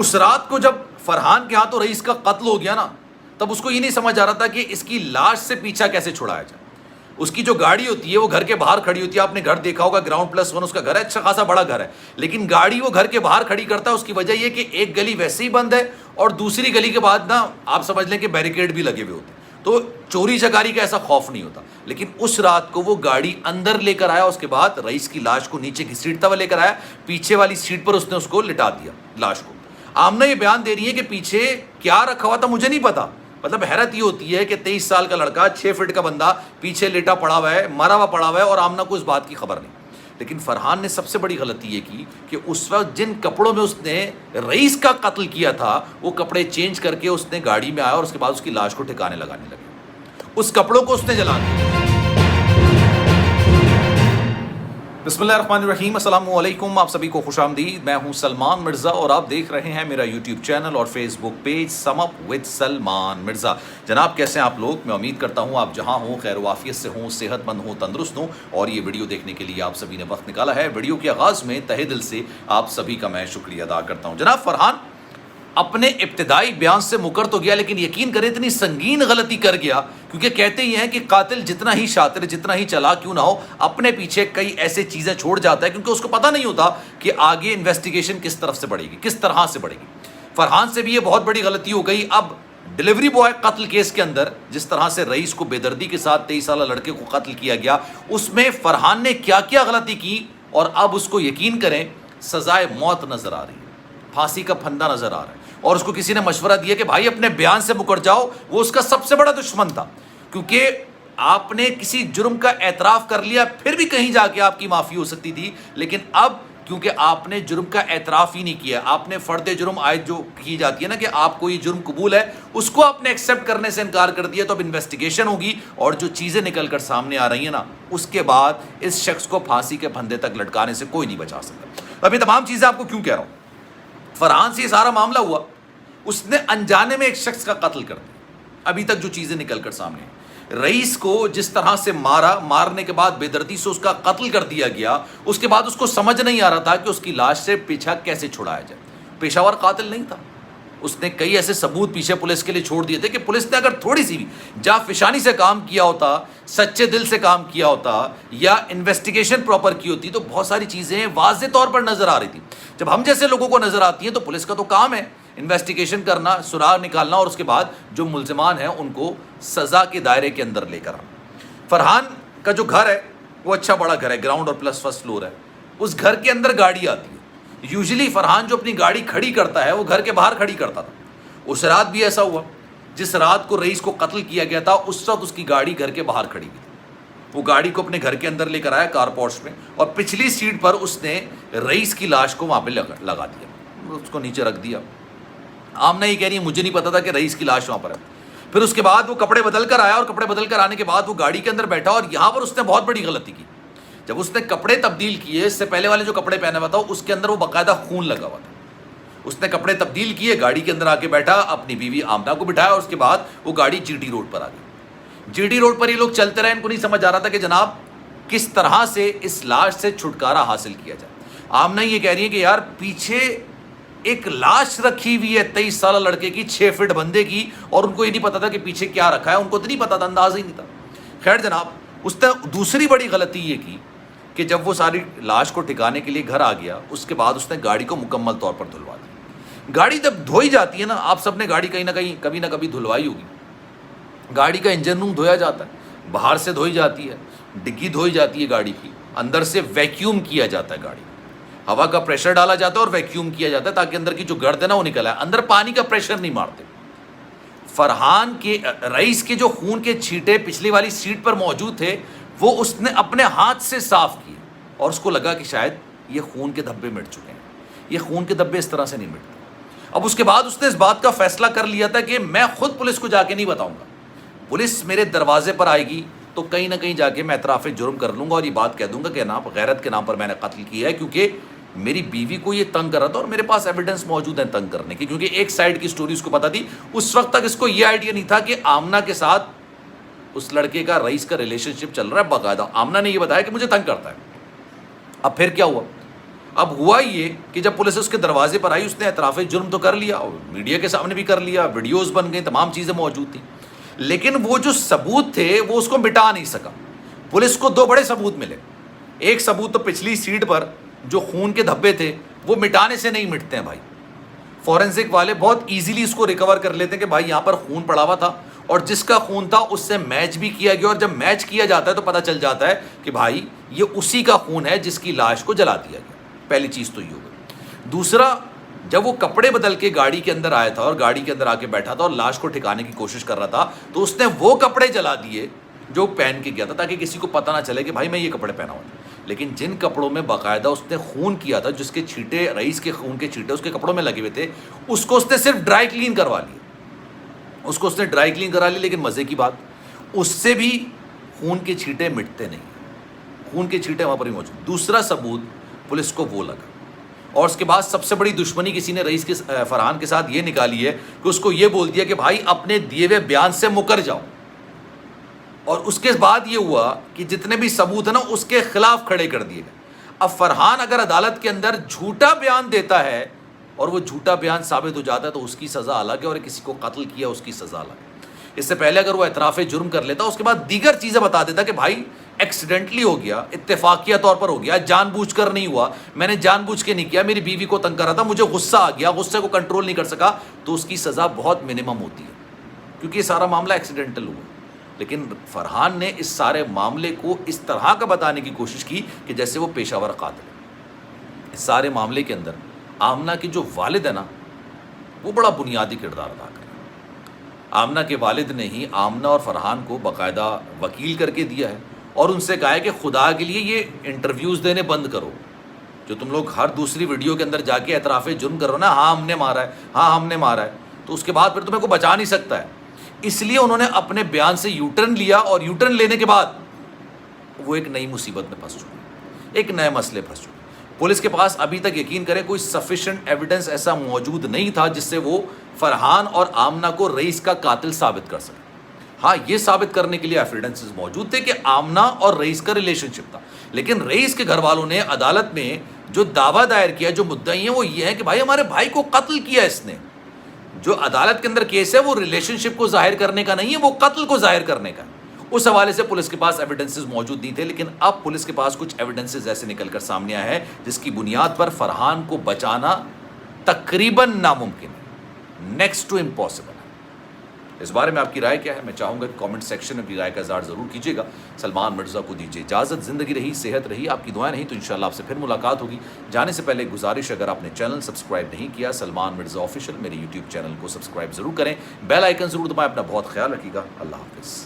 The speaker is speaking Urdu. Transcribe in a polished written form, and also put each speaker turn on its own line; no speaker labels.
اس رات کو جب فرحان کے ہاتھوں رئیس کا قتل ہو گیا نا، تب اس کو یہ نہیں سمجھ آ رہا تھا کہ اس کی لاش سے پیچھا کیسے چھڑایا جائے۔ اس کی جو گاڑی ہوتی ہے وہ گھر کے باہر کھڑی ہوتی ہے، آپ نے گھر دیکھا ہوگا، گراؤنڈ+1 اس کا گھر ہے، اچھا خاصا بڑا گھر ہے، لیکن گاڑی وہ گھر کے باہر کھڑی کرتا ہے۔ اس کی وجہ یہ کہ ایک گلی ویسے ہی بند ہے اور دوسری گلی کے بعد نا آپ سمجھ لیں کہ بیریکیڈ بھی لگے ہوئے ہوتے ہیں، تو چوری چکاری کا ایسا خوف نہیں ہوتا۔ لیکن اس رات کو وہ گاڑی اندر لے کر آیا، اس کے بعد رئیس کی لاش کو نیچے گھسیٹتا ہوا لے کر آیا، پیچھے والی سیٹ پر اس نے اس کو لٹا دیا لاش کو۔ آمنہ یہ بیان دے رہی ہے کہ پیچھے کیا رکھا ہوا تھا مجھے نہیں پتا، مطلب حیرت یہ ہوتی ہے کہ 23 سال کا لڑکا 6 فٹ کا بندہ پیچھے لیٹا پڑا ہوا ہے، مرا ہوا پڑا ہوا ہے، اور آمنہ کو اس بات کی خبر نہیں۔ لیکن فرحان نے سب سے بڑی غلطی یہ کی کہ اس وقت جن کپڑوں میں اس نے رئیس کا قتل کیا تھا وہ کپڑے چینج کر کے اس نے گاڑی میں آیا اور اس کے بعد اس کی لاش کو ٹھکانے لگانے لگے، اس کپڑوں کو اس نے جلا دیا۔ بسم اللہ الرحمن الرحیم، السلام علیکم، آپ سبھی کو خوش آمدید۔ میں ہوں سلمان مرزا اور آپ دیکھ رہے ہیں میرا یوٹیوب چینل اور Facebook page sum up with Salman Mirza. جناب کیسے ہیں آپ لوگ؟ میں امید کرتا ہوں آپ جہاں ہوں خیر و عافیت سے ہوں، صحت مند ہوں، تندرست ہوں، اور یہ ویڈیو دیکھنے کے لیے آپ سبھی نے وقت نکالا ہے۔ ویڈیو کے آغاز میں تہہ دل سے آپ سبھی کا میں شکریہ ادا کرتا ہوں۔ جناب فرحان اپنے ابتدائی بیان سے مکر تو گیا، لیکن یقین کریں اتنی سنگین غلطی کر گیا، کیونکہ کہتے ہی ہیں کہ قاتل جتنا ہی شاطر، جتنا ہی چلاک کیوں نہ ہو، اپنے پیچھے کئی ایسے چیزیں چھوڑ جاتا ہے، کیونکہ اس کو پتہ نہیں ہوتا کہ آگے انویسٹیگیشن کس طرف سے بڑھے گی، کس طرح سے بڑھے گی۔ فرحان سے بھی یہ بہت بڑی غلطی ہو گئی۔ اب ڈلیوری بوائے قتل کیس کے اندر جس طرح سے رئیس کو بے دردی کے ساتھ 23 سالہ لڑکے کو قتل کیا گیا، اس میں فرحان نے کیا کیا غلطی کی، اور اب اس کو یقین کریں سزائے موت نظر آ رہی ہے، پھانسی کا پھندا نظر آ رہا ہے، اور اس کو کسی نے مشورہ دیا کہ بھائی اپنے بیان سے مکر جاؤ۔ وہ اس کا سب سے بڑا دشمن تھا، کیونکہ آپ نے کسی جرم کا اعتراف کر لیا، پھر بھی کہیں جا کے آپ کی معافی ہو سکتی تھی، لیکن اب کیونکہ آپ نے جرم کا اعتراف ہی نہیں کیا، آپ نے فرد جرم عائد جو کی جاتی ہے نا کہ آپ کو یہ جرم قبول ہے، اس کو آپ نے ایکسیپٹ کرنے سے انکار کر دیا، تو اب انویسٹیگیشن ہوگی اور جو چیزیں نکل کر سامنے آ رہی ہیں نا، اس کے بعد اس شخص کو پھانسی کے پھندے تک لٹکانے سے کوئی نہیں بچا سکتا۔ اب یہ تمام چیزیں آپ کو کیوں کہہ رہا ہوں؟ فرحان سے یہ سارا معاملہ ہوا، اس نے انجانے میں ایک شخص کا قتل کر دیا۔ ابھی تک جو چیزیں نکل کر سامنے ہیں، رئیس کو جس طرح سے مارنے کے بعد بے دردی سے اس کا قتل کر دیا گیا، اس کے بعد اس کو سمجھ نہیں آ رہا تھا کہ اس کی لاش سے پیچھا کیسے چھڑایا جائے۔ پیشہ ور قاتل نہیں تھا، اس نے کئی ایسے ثبوت پیچھے پولیس کے لیے چھوڑ دیے تھے کہ پولیس نے اگر تھوڑی سی بھی جافشانی سے کام کیا ہوتا، سچے دل سے کام کیا ہوتا، یا انویسٹیگیشن پراپر کی ہوتی، تو بہت ساری چیزیں واضح طور پر نظر آ رہی تھی۔ جب ہم جیسے لوگوں کو نظر آتی ہیں تو پولیس کا تو کام ہے انویسٹیگیشن کرنا، سراغ نکالنا، اور اس کے بعد جو ملزمان ہیں ان کو سزا کے دائرے کے اندر لے کر آنا۔ فرحان کا جو گھر ہے وہ اچھا بڑا گھر ہے، گراؤنڈ اور پلس فرسٹ فلور ہے، اس گھر کے اندر گاڑی آتی ہے۔ یوزلی فرحان جو اپنی گاڑی کھڑی کرتا ہے وہ گھر کے باہر کھڑی کرتا تھا۔ اس رات بھی ایسا ہوا، جس رات کو رئیس کو قتل کیا گیا تھا اس وقت اس کی گاڑی گھر کے باہر کھڑی ہوئی تھی۔ وہ گاڑی کو اپنے گھر کے اندر لے کر آیا کار پورش میں، اور پچھلی سیٹ پر اس نے رئیس کی لاش کو وہاں پہ لگا دیا، اس کو نیچے رکھ دیا۔ آمنہ یہ کہہ رہی ہے مجھے نہیں پتا تھا کہ رئیس کی لاش وہاں پر ہے۔ پھر اس کے بعد وہ کپڑے بدل کر آیا، اور کپڑے بدل کر آنے کے بعد وہ گاڑی کے اندر بیٹھا، اور یہاں پر اس نے بہت بڑی غلطی کی۔ جب اس نے کپڑے تبدیل کیے، اس سے پہلے والے جو کپڑے پہنا ہوا تھا اس کے اندر وہ باقاعدہ خون لگا ہوا تھا۔ اس نے کپڑے تبدیل کیے، گاڑی کے اندر آ کے بیٹھا، اپنی بیوی آمنہ کو بٹھایا، اور اس کے بعد وہ گاڑی جی ٹی روڈ پر آ گئی۔ جی ٹی روڈ پر یہ لوگ چلتے رہے، ان کو نہیں سمجھ آ رہا تھا کہ جناب کس طرح سے اس لاش سے چھٹکارا حاصل کیا جائے۔ آمنہ یہ کہہ رہی ہے کہ یار پیچھے ایک لاش رکھی ہوئی ہے 23 سالہ لڑکے کی، 6 فٹ بندے کی، اور ان کو یہ نہیں پتا تھا کہ پیچھے کیا رکھا ہے، ان کو تو نہیں پتا تھا، اندازہ ہی نہیں تھا۔ خیر جناب اس نے دوسری بڑی غلطی یہ کی کہ جب وہ ساری لاش کو ٹھکانے کے لیے گھر آ گیا، اس کے بعد اس نے گاڑی کو مکمل طور پر دھلوا دیا۔ گاڑی جب دھوئی جاتی ہے نا، آپ سب نے گاڑی کہیں نہ کہیں کبھی نہ کبھی دھلوائی ہوگی، گاڑی کا انجن روم دھویا جاتا ہے، باہر سے دھوئی جاتی ہے، ڈگی دھوئی جاتی ہے گاڑی کی، اندر سے ویکیوم کیا جاتا ہے گاڑی، ہوا کا پریشر ڈالا جاتا ہے اور ویکیوم کیا جاتا ہے تاکہ اندر کی جو گرد ہے نا وہ نکل آئے، اندر پانی کا پریشر نہیں مارتے۔ فرحان کے رئیس کے جو خون کے چھینٹے پچھلی والی سیٹ پر موجود تھے وہ اس نے اپنے ہاتھ سے صاف کیے، اور اس کو لگا کہ شاید یہ خون کے دھبے مٹ چکے ہیں، یہ خون کے دھبے اس طرح سے نہیں مٹتے۔ اب اس کے بعد اس نے اس بات کا فیصلہ کر لیا تھا کہ میں خود پولیس کو جا کے نہیں بتاؤں گا، پولیس میرے دروازے پر آئے گی تو کہیں نہ کہیں جا کے میں اعتراف جرم کر لوں گا، اور یہ بات کہہ دوں گا کہ جناب غیرت کے نام پر میں نے قتل کیا ہے، کیونکہ میری بیوی کو یہ تنگ کر رہا تھا اور میرے پاس ایویڈنس موجود ہے تنگ کرنے کی، کیونکہ ایک سائیڈ کی سٹوری اس کو پتا تھی۔ اس وقت تک اس کو یہ آئیڈیا نہیں تھا کہ آمنہ کے ساتھ اس لڑکے کا رئیس کا ریلیشن شپ چل رہا ہے باقاعدہ۔ آمنہ نے یہ بتایا کہ مجھے تنگ کرتا ہے۔ اب پھر کیا ہوا؟ اب ہوا یہ کہ جب پولیس اس کے دروازے پر آئی، اس نے اعتراف جرم تو کر لیا اور میڈیا کے سامنے بھی کر لیا، ویڈیوز بن گئی، تمام چیزیں موجود تھیں، لیکن وہ جو ثبوت تھے وہ اس کو مٹا نہیں سکا۔ پولیس کو دو بڑے ثبوت ملے۔ ایک ثبوت تو پچھلی سیٹ پر جو خون کے دھبے تھے وہ مٹانے سے نہیں مٹتے ہیں بھائی، فورینسک والے بہت ایزیلی اس کو ریکور کر لیتے ہیں کہ بھائی یہاں پر خون پڑا ہوا تھا اور جس کا خون تھا اس سے میچ بھی کیا گیا، اور جب میچ کیا جاتا ہے تو پتہ چل جاتا ہے کہ بھائی یہ اسی کا خون ہے جس کی لاش کو جلا دیا گیا۔ پہلی چیز تو یہ ہوگی۔ دوسرا، جب وہ کپڑے بدل کے گاڑی کے اندر آیا تھا اور گاڑی کے اندر آ کے بیٹھا تھا اور لاش کو ٹھکانے کی کوشش کر رہا تھا، تو اس نے وہ کپڑے جلا دیے جو پہن کے گیا تھا تاکہ کسی کو پتہ نہ چلے کہ بھائی میں یہ کپڑے پہنا ہوا تھا۔ لیکن جن کپڑوں میں باقاعدہ اس نے خون کیا تھا، جس کے چھینٹے رئیس کے خون کے چھینٹے اس کے کپڑوں میں لگے ہوئے تھے، اس کو اس نے صرف ڈرائی کلین کروا لیا، اس کو اس نے ڈرائی کلین کرا لی۔ لیکن مزے کی بات، اس سے بھی خون کے چھینٹے مٹتے نہیں، خون کے چھینٹے وہاں پر ہی موجود۔ دوسرا ثبوت پولیس کو وہ لگا، اور اس کے بعد سب سے بڑی دشمنی کسی نے رئیس کے فرحان کے ساتھ یہ نکالی ہے کہ اس کو یہ بول دیا کہ بھائی اپنے دیے ہوئے بیان سے مکر جاؤ، اور اس کے بعد یہ ہوا کہ جتنے بھی ثبوت ہیں نا اس کے خلاف کھڑے کر دیے گئے۔ اب فرحان اگر عدالت کے اندر جھوٹا بیان دیتا ہے اور وہ جھوٹا بیان ثابت ہو جاتا ہے تو اس کی سزا الگ ہے، اور کسی کو قتل کیا اس کی سزا الگ ہے۔ اس سے پہلے اگر وہ اعتراف جرم کر لیتا، اس کے بعد دیگر چیزیں بتا دیتا کہ بھائی ایکسیڈنٹلی ہو گیا، اتفاقیہ طور پر ہو گیا، جان بوجھ کر نہیں ہوا، میں نے جان بوجھ کے نہیں کیا، میری بیوی کو تنگ کر رہا تھا، مجھے غصہ آ گیا، غصے کو کنٹرول نہیں کر سکا، تو اس کی سزا بہت منیمم ہوتی ہے، کیونکہ یہ سارا معاملہ ایکسیڈنٹل ہوا۔ لیکن فرحان نے اس سارے معاملے کو اس طرح کا بتانے کی کوشش کی کہ جیسے وہ پیشہ ور قاتل ہے۔ اس سارے معاملے کے اندر آمنہ کے جو والد ہے نا، وہ بڑا بنیادی کردار ادا کر رہے ہیں۔ آمنہ کے والد نے ہی آمنہ اور فرحان کو باقاعدہ وکیل کر کے دیا ہے، اور ان سے کہا ہے کہ خدا کے لیے یہ انٹرویوز دینے بند کرو، جو تم لوگ ہر دوسری ویڈیو کے اندر جا کے اعتراف جرم کرو نا، ہاں ہم نے مارا ہے، ہاں ہم نے مارا ہے، تو اس کے بعد پھر تمہیں کو بچا نہیں سکتا ہے۔ اس لیے انہوں نے اپنے بیان سے یو ٹرن لیا، اور یو ٹرن لینے کے بعد وہ ایک نئی مصیبت میں پھنس چکے، ایک نئے مسئلے پھنس چکے۔ پولیس کے پاس ابھی تک یقین کریں کوئی سفیشینٹ ایویڈنس ایسا موجود نہیں تھا جس سے وہ فرحان اور آمنہ کو رئیس کا قاتل ثابت کر سکے۔ ہاں یہ ثابت کرنے کے لیے ایویڈنسز موجود تھے کہ آمنہ اور رئیس کا ریلیشن شپ تھا، لیکن رئیس کے گھر والوں نے عدالت میں جو دعویٰ دائر کیا، جو مدعی ہیں وہ یہ ہے کہ بھائی ہمارے بھائی کو قتل کیا اس نے۔ جو عدالت کے اندر کیس ہے وہ ریلیشن شپ کو ظاہر کرنے کا نہیں ہے، وہ قتل کو ظاہر کرنے کا ہے۔ اس حوالے سے پولیس کے پاس ایویڈنسز موجود نہیں تھے، لیکن اب پولیس کے پاس کچھ ایویڈنسز ایسے نکل کر سامنے آئے ہیں جس کی بنیاد پر فرحان کو بچانا تقریباً ناممکن ہے، نیکسٹ ٹو امپاسبل ہے۔ اس بارے میں آپ کی رائے کیا ہے؟ میں چاہوں گا کہ کامنٹ سیکشن میں اپنی رائے کا اظہار ضرور کیجیے گا۔ سلمان مرزا کو دیجیے اجازت، زندگی رہی، صحت رہی، آپ کی دعائیں نہیں تو انشاءاللہ آپ سے پھر ملاقات ہوگی۔ جانے سے پہلے گزارش، اگر آپ نے چینل سبسکرائب نہیں کیا سلمان مرزا آفیشیل، میرے یوٹیوب چینل کو سبسکرائب ضرور کریں، بیل آئیکن ضرور دبائیں۔ اپنا بہت خیال رکھیے گا، اللہ حافظ۔